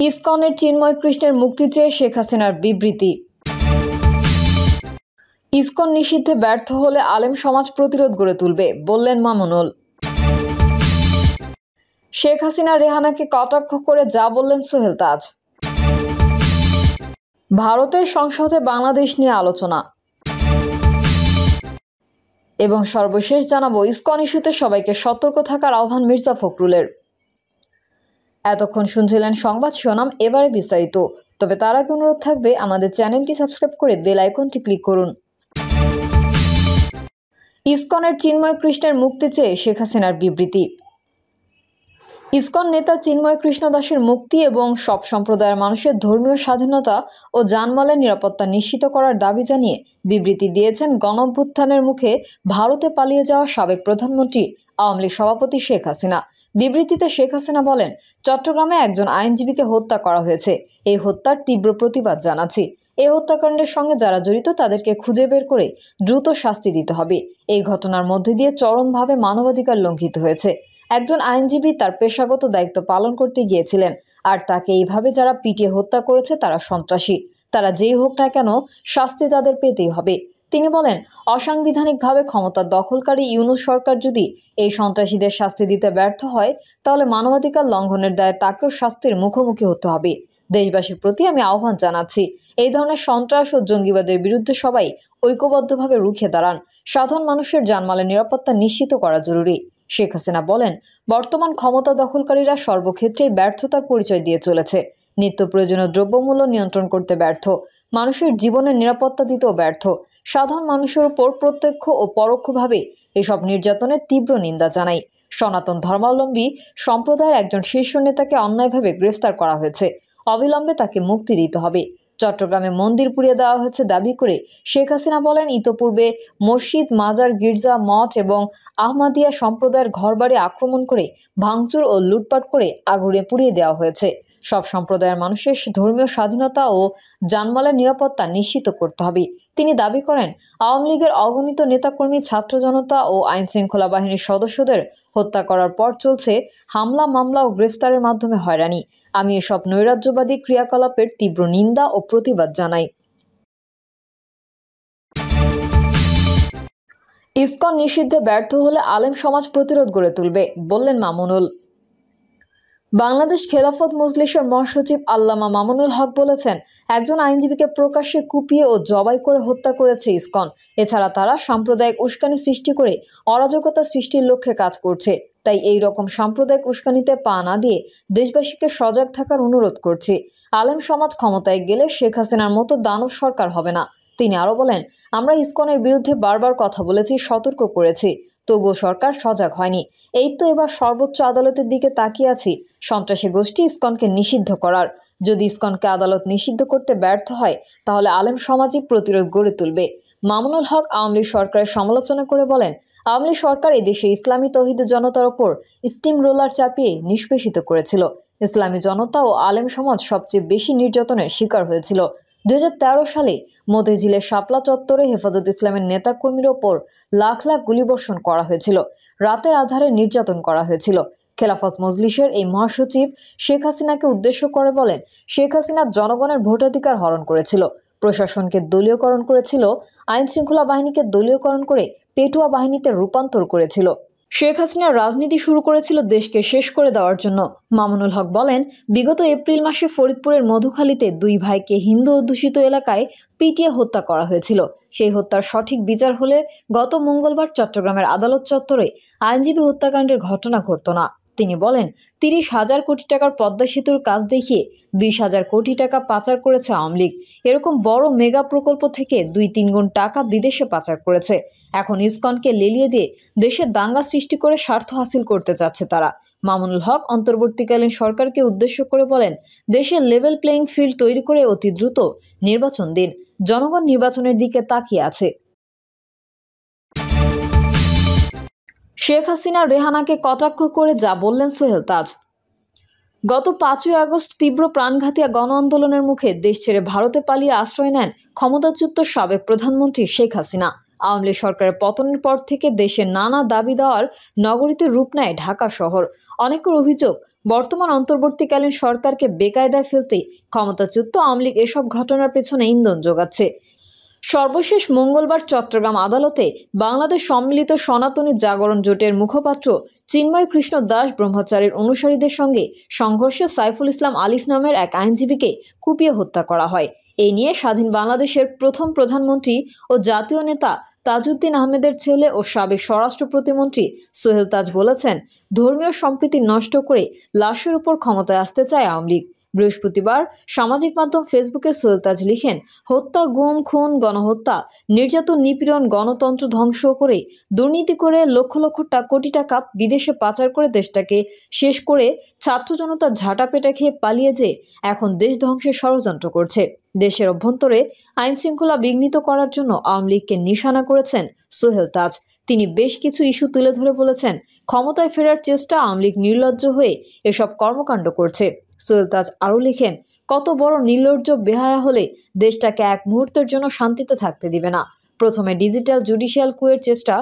ইসকনের চিন্ময় কৃষ্ণের মুক্তি চেয়ে শেখ হাসিনার বিবৃতি। ইসকন নিষিদ্ধে ব্যর্থ হলে আলেম সমাজ প্রতিরোধ গড়ে তুলবে, বললেন মামুনুল। শেখ হাসিনা রেহানাকে কটাক্ষ করে যা বললেন সোহেল তাজ। ভারতের সংসদে বাংলাদেশ নিয়ে আলোচনা। এবং সর্বশেষ জানাবো ইসকন ইস্যুতে সবাইকে সতর্ক থাকার আহ্বান মির্জা ফখরুলের। এতক্ষণ শুনছিলেন সংবাদ শিরোনাম, এবারে বিস্তারিত। তবে তার আগে অনুরোধ থাকবে আমাদের চ্যানেলটি সাবস্ক্রাইব করে বেল আইকনটি ক্লিক করুন। ইসকনের চিন্ময় কৃষ্ণের মুক্তি চেয়ে শেখ হাসিনার বিবৃতি। ইসকন নেতা চিন্ময় কৃষ্ণ দাসের মুক্তি এবং সব সম্প্রদায়ের মানুষের ধর্মীয় স্বাধীনতা ও জানমালের নিরাপত্তা নিশ্চিত করার দাবি জানিয়ে বিবৃতি দিয়েছেন গণঅভ্যুত্থানের মুখে ভারতে পালিয়ে যাওয়া সাবেক প্রধানমন্ত্রী আওয়ামী লীগ সভাপতি শেখ হাসিনা। বিবৃতিতে শেখ হাসিনা বলেন, চট্টগ্রামে একজন আইনজীবীকে হত্যা করা হয়েছে। এই হত্যার তীব্র প্রতিবাদ জানাচ্ছি। এই হত্যাকাণ্ডের সঙ্গে যারা জড়িত তাদেরকে খুঁজে বের করে দ্রুত শাস্তি দিতে হবে। এই ঘটনার মধ্যে দিয়ে চরমভাবে মানবাধিকার লঙ্ঘিত হয়েছে। একজন আইনজীবী তার পেশাগত দায়িত্ব পালন করতে গিয়েছিলেন, আর তাকে এইভাবে যারা পিটিয়ে হত্যা করেছে তারা সন্ত্রাসী। তারা যেই হোক না কেন শাস্তি তাদের পেতেই হবে। তিনি বলেন, অসাংবিধানিকভাবে ক্ষমতা দখলকারী ইউনূস সরকার যদি এই সন্ত্রাসীদের শাস্তি দিতে ব্যর্থ হয়, তাহলে মানবাধিকার লঙ্ঘনের দায়ে তাকেও শাস্তির মুখোমুখি হতে হবে। দেশবাসীর প্রতি আমি আহ্বান জানাচ্ছি, এই ধরনের সন্ত্রাস ও জঙ্গিবাদের বিরুদ্ধে সবাই ঐক্যবদ্ধভাবে রুখে দাঁড়ান। সাধারণ মানুষের জানমালের নিরাপত্তা নিশ্চিত করা জরুরি। শেখ হাসিনা বলেন, বর্তমান ক্ষমতা দখলকারীরা সর্বক্ষেত্রেই ব্যর্থতার পরিচয় দিয়ে চলেছে। নিত্য প্রয়োজনীয় দ্রব্যমূল্য নিয়ন্ত্রণ করতে ব্যর্থ, মানুষের জীবনের নিরাপত্তা দিতেও ব্যর্থ। সাধারণ মানুষের উপর প্রত্যক্ষ ও পরোক্ষভাবে এসব নির্যাতনের তীব্র নিন্দা জানাই। সনাতন ধর্মাবলম্বী সম্প্রদায়ের একজন শীর্ষ নেতাকে অন্যায়ভাবে গ্রেফতার করা হয়েছে। অবিলম্বে তাকে মুক্তি দিতে হবে। চট্টগ্রামে মন্দির পুড়িয়ে দেওয়া হয়েছে দাবি করে শেখ হাসিনা বলেন, ইতোপূর্বে মসজিদ, মাজার, গির্জা, মঠ এবং আহমাদিয়া সম্প্রদায়ের ঘরবাড়ি আক্রমণ করে ভাঙচুর ও লুটপাট করে আগুনে পুড়িয়ে দেওয়া হয়েছে। সব সম্প্রদায়ের মানুষের ধর্মীয় স্বাধীনতা ও জানমালের নিরাপত্তা নিশ্চিত করতে হবে। তিনি দাবি করেন, আওয়ামী লীগের অগণিত নেতাকর্মী, ছাত্র জনতা ও আইনশৃঙ্খলা বাহিনীর সদস্যদের হত্যা করার পর চলছে হামলা, মামলা ও গ্রেফতারের মাধ্যমে হয়রানি। আমি এসব নৈরাজ্যবাদী ক্রিয়াকলাপের তীব্র নিন্দা ও প্রতিবাদ জানাই। ইসকন নিষিদ্ধে ব্যর্থ হলে আলেম সমাজ প্রতিরোধ গড়ে তুলবে, বললেন মামুনুল। বাংলাদেশ খেলাফত মজলিসের মহাসচিব আল্লামা মামুনুল হক বলেছেন, একজন আইনজীবীকে প্রকাশ্যে কুপিয়ে ও জবাই করে হত্যা করেছে ইসকন। এছাড়া তারা সাম্প্রদায়িক উস্কানি সৃষ্টি করে অরাজকতা সৃষ্টির লক্ষ্যে কাজ করছে। তাই এই রকম সাম্প্রদায়িক উস্কানিতে পা না দিয়ে দেশবাসীকে সজাগ থাকার অনুরোধ করছি। আলেম সমাজ ক্ষমতায় গেলে শেখ হাসিনার মতো দানব সরকার হবে না। তিনি আরও বলেন, আমরা ইসকনের বিরুদ্ধে বারবার কথা বলেছি, সতর্ক করেছি, তবুও সরকার সজাগ হয়নি। এই তো এবার সর্বোচ্চ আদালতের দিকে তাকিয়ে আছি সন্ত্রাসী গোষ্ঠী ইসকনকে নিষিদ্ধ করার। যদি ইসকনকে আদালত নিষিদ্ধ করতে ব্যর্থ হয়, তাহলে আলেম সমাজই প্রতিরোধ গড়ে তুলবে। মামুনুল হক আওয়ামী লীগ সরকারের সমালোচনা করে বলেন, আওয়ামী লীগ সরকার এদেশে ইসলামী তৌহিদ জনতার ওপর স্টিম রোলার চাপিয়ে নিষ্পেষিত করেছিল। ইসলামী জনতা ও আলেম সমাজ সবচেয়ে বেশি নির্যাতনের শিকার হয়েছিল। 2013 সালে মতিঝিলের শাপলা চত্বরে হেফাজত ইসলামের নেতাকর্মীর ওপর লাখ লাখ গুলিবর্ষণ করা হয়েছিল। রাতের আধারে নির্যাতন করা হয়েছিল। খেলাফত মজলিসের এই মহাসচিব শেখ হাসিনাকে উদ্দেশ্য করে বলেন, শেখ হাসিনা জনগণের ভোটাধিকার হরণ করেছিল, প্রশাসনকে দলীয়করণ করেছিল, আইনশৃঙ্খলা বাহিনীকে দলীয়করণ করে পেটুয়া বাহিনীতে রূপান্তর করেছিল। শেখ হাসিনা রাজনীতি শুরু করেছিল দেশকে শেষ করে দেওয়ার জন্য। মামুনুল হক বলেন, বিগত এপ্রিল মাসে ফরিদপুরের মধুখালীতে দুই ভাইকে হিন্দু অধ্যুষিত এলাকায় পিটিয়ে হত্যা করা হয়েছিল। সেই হত্যার সঠিক বিচার হলে গত মঙ্গলবার চট্টগ্রামের আদালত চত্বরে আইনজীবী হত্যাকাণ্ডের ঘটনা ঘটত না। তিনি বলেন, 30,000 কোটি টাকার পদ্মা সেতুর কাজ দেখিয়ে 20,000 কোটি টাকা পাচার করেছে আওয়ামী লীগ। এরকম বড় মেগা প্রকল্প থেকে 2-3 গুণ টাকা বিদেশে পাচার করেছে। এখন ইসকনকে লেলিয়ে দিয়ে দেশের দাঙ্গা সৃষ্টি করে স্বার্থ হাসিল করতে চাচ্ছে তারা। মামুনুল হক অন্তর্বর্তীকালীন সরকারকে উদ্দেশ্য করে বলেন, দেশের লেভেল প্লেইং ফিল্ড তৈরি করে অতি দ্রুত নির্বাচন দিন। জনগণ নির্বাচনের দিকে তাকিয়ে আছে। শেখ হাসিনা রেহানাকে কটাক্ষ করে যা বললেন সোহেল তাজ। গত 5ই আগস্ট তীব্র প্রাণঘাতী গণ আন্দোলনের মুখে দেশ ছেড়ে ভারতে পালিয়ে আশ্রয় নেন ক্ষমতাচ্যুত সাবেক প্রধানমন্ত্রী শেখ হাসিনা। আওয়ামী লীগ সরকারের পতনের পর থেকে দেশের নানা দাবি দেওয়ার নগরীতে রূপ নেয় ঢাকা শহর। অনেকের অভিযোগ, বর্তমান অন্তর্বর্তীকালীন সরকারকে বেকায়দায় ফেলতে ক্ষমতাচ্যুত আওয়ামী লীগ এসব ঘটনার পেছনে ইন্ধন যোগাচ্ছে। সর্বশেষ মঙ্গলবার চট্টগ্রাম আদালতে বাংলাদেশ সম্মিলিত সনাতনী জাগরণ জোটের মুখপাত্র চিন্ময় কৃষ্ণ দাস ব্রহ্মচারীর অনুসারীদের সঙ্গে সংঘর্ষে সাইফুল ইসলাম আলিফ নামের এক আইনজীবীকে কুপিয়ে হত্যা করা হয়। এই নিয়ে স্বাধীন বাংলাদেশের প্রথম প্রধানমন্ত্রী ও জাতীয় নেতা তাজউদ্দিন আহমেদের ছেলে ও সাবেক স্বরাষ্ট্র প্রতিমন্ত্রী সোহেল তাজ বলেছেন, ধর্মীয় সম্প্রীতি নষ্ট করে লাশের উপর ক্ষমতায় আসতে চায় আওয়ামী লীগ। বৃহস্পতিবার সামাজিক মাধ্যম ফেসবুকে সোহেল তাজ লিখেন, হত্যা, গুম, খুন, গণহত্যা, নির্যাতন, নিপীড়ন, গণতন্ত্র ধ্বংস করে, দুর্নীতি করে লক্ষ লক্ষ কোটি টাকা বিদেশে পাচার করে দেশটাকে শেষ করে ছাত্র জনতা ঝাঁটা পেটা খেয়ে পালিয়ে যে এখন দেশ ধ্বংসের ষড়যন্ত্র করছে। দেশের অভ্যন্তরে আইন শৃঙ্খলা বিঘ্নিত করার জন্য আওয়ামী লীগকে নিশানা করেছেন সোহেল তাজ। তিনি বেশ কিছু ইস্যু তুলে ধরে বলেছেন, ক্ষমতায় ফেরার চেষ্টা আওয়ামী লীগ নির্লজ্জ হয়ে এসব কর্মকাণ্ড করছে। সোহেল তাজ আরও লিখেন, কত বড় নির্লজ্জ বেহায়া হলে দেশটাকে এক মুহূর্তের জন্য শান্তিতে থাকতে দিবে না। প্রথমে ডিজিটাল জুডিশিয়াল কুয়ের চেষ্টা,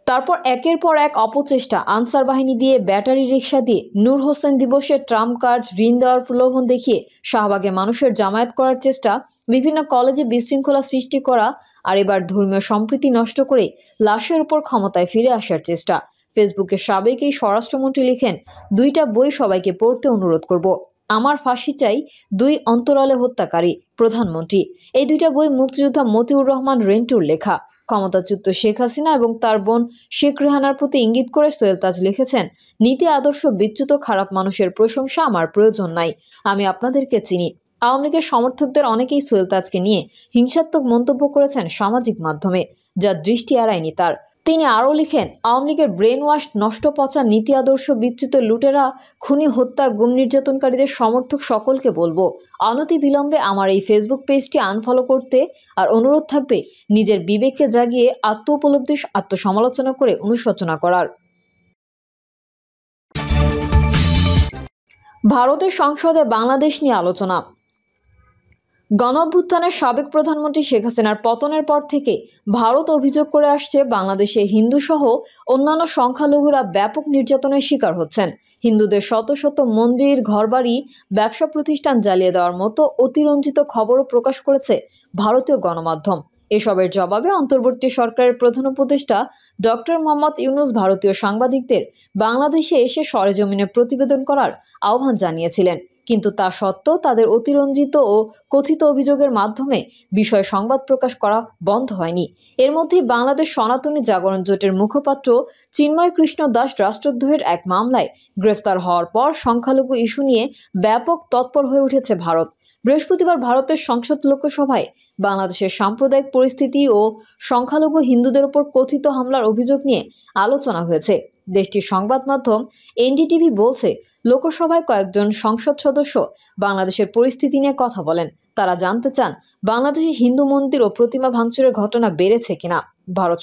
তারপর একের পর এক অপচেষ্টা, আনসার বাহিনী দিয়ে, ব্যাটারি রিক্সা দিয়ে, নূর হোসেন দিবসের ট্রাম্প কার্ড, ঋণ দেওয়ার প্রলোভন দেখিয়ে শাহবাগে মানুষের জামায়াত করার চেষ্টা, বিভিন্ন কলেজে বিশৃঙ্খলা সৃষ্টি করা, আর এবার ধর্মীয় সম্প্রীতি নষ্ট করে লাশের উপর ক্ষমতায় ফিরে আসার চেষ্টা। ফেসবুকে সাবেক এই স্বরাষ্ট্রমন্ত্রী লিখেন, 2টা বই সবাইকে পড়তে অনুরোধ করব। আমার ফাঁসি চাই, 2 অন্তরালে হত্যাকারী, প্রধানমন্ত্রী। এই 2টা বই মুক্তিযোদ্ধা মতিউর রহমান রেন্টুর লেখা। ক্ষমতাচ্যুত শেখ হাসিনা এবং তার বোন শেখ রেহানার প্রতি ইঙ্গিত করে সোহেল তাজ লিখেছেন, নীতি আদর্শ বিচ্যুত খারাপ মানুষের প্রশংসা আমার প্রয়োজন নাই, আমি আপনাদেরকে চিনি। আওয়ামী লীগের সমর্থকদের অনেকেই সোহেল তাজকে নিয়ে হিংসাত্মক মন্তব্য করেছেন সামাজিক মাধ্যমে, যা দৃষ্টি এড়ায়নি তার। তিনি আরও লিখেন, আওয়ামী লীগের ব্রেন ওয়াশ, নষ্ট পচা নীতি আদর্শ বিচ্যুত লুটেরা, খুনি, হত্যা, গুম নির্যাতনকারীদের সমর্থক সকলকে বলবো, অনতিবিলম্বে আমার এই ফেসবুক পেজটি আনফলো করতে, আর অনুরোধ থাকবে নিজের বিবেককে জাগিয়ে আত্ম উপলব্ধি, আত্মসমালোচনা করে অনুশোচনা করার। ভারতের সংসদে বাংলাদেশ নিয়ে আলোচনা। গণঅভ্যুত্থানের সাবেক প্রধানমন্ত্রী শেখ হাসিনার পতনের পর থেকে ভারত অভিযোগ করে আসছে, বাংলাদেশে হিন্দুসহ অন্যান্য সংখ্যালঘুরা ব্যাপক নির্যাতনের শিকার হচ্ছেন। হিন্দুদের শত শত মন্দির, ঘরবাড়ি, ব্যবসা প্রতিষ্ঠান জ্বালিয়ে দেওয়ার মতো অতিরঞ্জিত খবরও প্রকাশ করেছে ভারতীয় গণমাধ্যম। এসবের জবাবে অন্তর্বর্তী সরকারের প্রধান উপদেষ্টা ডক্টর মোহাম্মদ ইউনূস ভারতীয় সাংবাদিকদের বাংলাদেশে এসে সরেজমিনে প্রতিবেদন করার আহ্বান জানিয়েছিলেন, কিন্তু তা সত্ত্বেও তাদের অতিরঞ্জিত ও কথিত অভিযোগের মাধ্যমে বিষয়ে সংবাদ প্রকাশ করা বন্ধ হয়নি। এর মধ্যেই বাংলাদেশ সনাতনী জাগরণ জোটের মুখপাত্র চিন্ময় কৃষ্ণ দাস রাষ্ট্রদ্রোহের এক মামলায় গ্রেফতার হওয়ার পর সংখ্যালঘু ইস্যু নিয়ে ব্যাপক তৎপর হয়ে উঠেছে ভারত। বৃহস্পতিবার ভারতের সংসদ লোকসভায় বাংলাদেশের সাম্প্রদায়িক পরিস্থিতি ও সংখ্যালঘু হিন্দুদের উপর কথিত হামলার অভিযোগ নিয়ে আলোচনা হয়েছে। দেশটির সংবাদ মাধ্যম এনডিটিভি বলছে, লোকসভায় কয়েকজন সংসদ সদস্য বাংলাদেশের পরিস্থিতি নিয়ে কথা বলেন। তারা জানতে চান, বাংলাদেশে হিন্দু মন্দির ও প্রতিমা ভাঙচুরের ঘটনা বেড়েছে কিনা। ভারত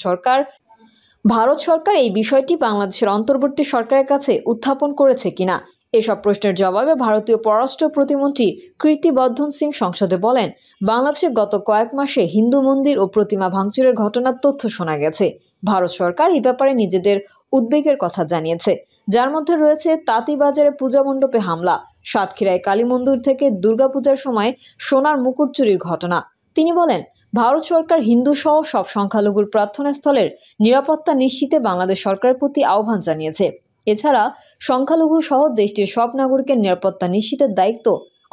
সরকার এই বিষয়টি বাংলাদেশের অন্তর্বর্তী সরকারের কাছে উত্থাপন করেছে কিনা। এসব প্রশ্নের জবাবে ভারতীয় পররাষ্ট্র প্রতিমন্ত্রী কীর্তি বর্ধন সিং সংসদে বলেন, বাংলাদেশে গত কয়েক মাসে হিন্দু মন্দির ও প্রতিমা ভাঙচুরের ঘটনার তথ্য শোনা গেছে। ভারত সরকার এই ব্যাপারে নিজেদের উদ্বেগের কথা জানিয়েছে, যার মধ্যে রয়েছে তাঁতিবাজারে পূজা মণ্ডপে হামলা, সাতক্ষীরায় কালী মন্দির থেকে দুর্গাপূজার সময় সোনার মুকুট চুরির ঘটনা। তিনি বলেন, ভারত সরকার হিন্দু সহ সব সংখ্যালঘুর প্রার্থনা স্থলের নিরাপত্তা নিশ্চিতে বাংলাদেশ সরকারের প্রতি আহ্বান জানিয়েছে। এছাড়া সংখ্যালঘু সহ দেশটির সব নাগরিকের নিরাপত্তা নিশ্চিতের দায়িত্ব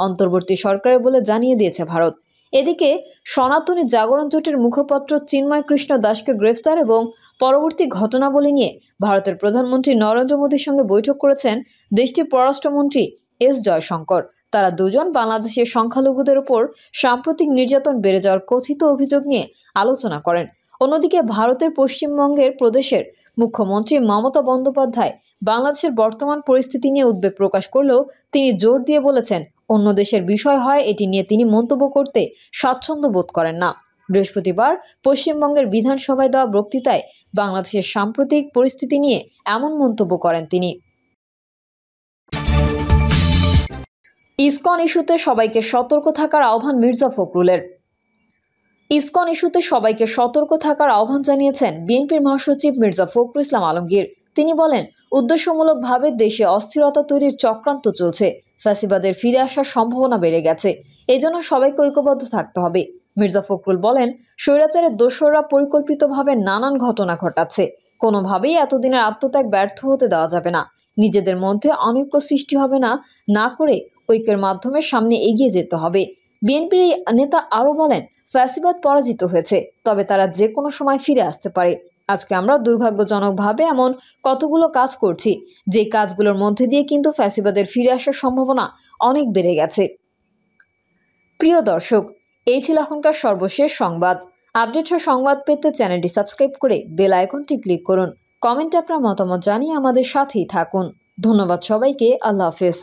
অন্তর্বর্তী সরকারের বলে জানিয়ে দিয়েছে ভারত। এদিকে সনাতনী জাগরণ জোটের মুখপাত্র চিন্ময় কৃষ্ণ দাসকে গ্রেফতার এবং পরবর্তী ঘটনাবলী নিয়ে ভারতের প্রধানমন্ত্রী নরেন্দ্র মোদীর সঙ্গে বৈঠক করেছেন দেশটির পররাষ্ট্রমন্ত্রী এস জয়শঙ্কর। তারা দুজন বাংলাদেশের সংখ্যালঘুদের উপর সাম্প্রতিক নির্যাতন বেড়ে যাওয়ার কথিত অভিযোগ নিয়ে আলোচনা করেন। অন্যদিকে ভারতের পশ্চিমবঙ্গের প্রদেশের মুখ্যমন্ত্রী মমতা বন্দ্যোপাধ্যায় বাংলাদেশের বর্তমান পরিস্থিতি নিয়ে উদ্বেগ প্রকাশ করলেও তিনি জোর দিয়ে বলেছেন, অন্য দেশের বিষয় হয় এটি নিয়ে তিনি মন্তব্য করতে স্বাচ্ছন্দ্য বোধ করেন না। বৃহস্পতিবার পশ্চিমবঙ্গের বিধানসভায় দেওয়া বক্তৃতায় বাংলাদেশের সাম্প্রতিক পরিস্থিতি নিয়ে এমন মন্তব্য করেন তিনি। ইসকন ইস্যুতে সবাইকে সতর্ক থাকার আহ্বান মির্জা ফখরুলের। ইসকন ইস্যুতে সবাইকে সতর্ক থাকার আহ্বান জানিয়েছেন বিএনপির মহাসচিব মির্জা ফখরুল ইসলাম আলমগীর। তিনি বলেন, উদ্দেশ্যমূলকভাবে দেশে অস্থিরতা তৈরির চক্রান্ত চলছে। ফ্যাসিবাদের ফিরে আসার সম্ভাবনা বেড়ে গেছে। এজন্য সবাইকে ঐক্যবদ্ধ থাকতে হবে। মির্জা ফখরুল বলেন, স্বৈরাচারের দোসররা পরিকল্পিতভাবে নানান ঘটনা ঘটাচ্ছে। কোনোভাবেই এতদিনের আত্মত্যাগ ব্যর্থ হতে দেওয়া যাবে না। নিজেদের মধ্যে অনৈক্য সৃষ্টি হবে না করে ঐক্যের মাধ্যমে সামনে এগিয়ে যেতে হবে। বিএনপির এই নেতা আরও বলেন, ফ্যাসিবাদ পরাজিত হয়েছে, তবে তারা যে কোনো সময় ফিরে আসতে পারে। আজকে আমরা দুর্ভাগ্যজনকভাবে এমন কতগুলো কাজ করছি, যে কাজগুলোর মধ্যে দিয়ে কিন্তু ফ্যাসিবাদের ফিরে আসার সম্ভাবনা অনেক বেড়ে গেছে। প্রিয় দর্শক, এই ছিল এখনকার সর্বশেষ সংবাদ। আপডেট সংবাদ পেতে চ্যানেলটি সাবস্ক্রাইব করে বেল আইকনটি ক্লিক করুন। কমেন্টে আপনার মতামত জানিয়ে আমাদের সাথেই থাকুন। ধন্যবাদ সবাইকে। আল্লাহ হাফেজ।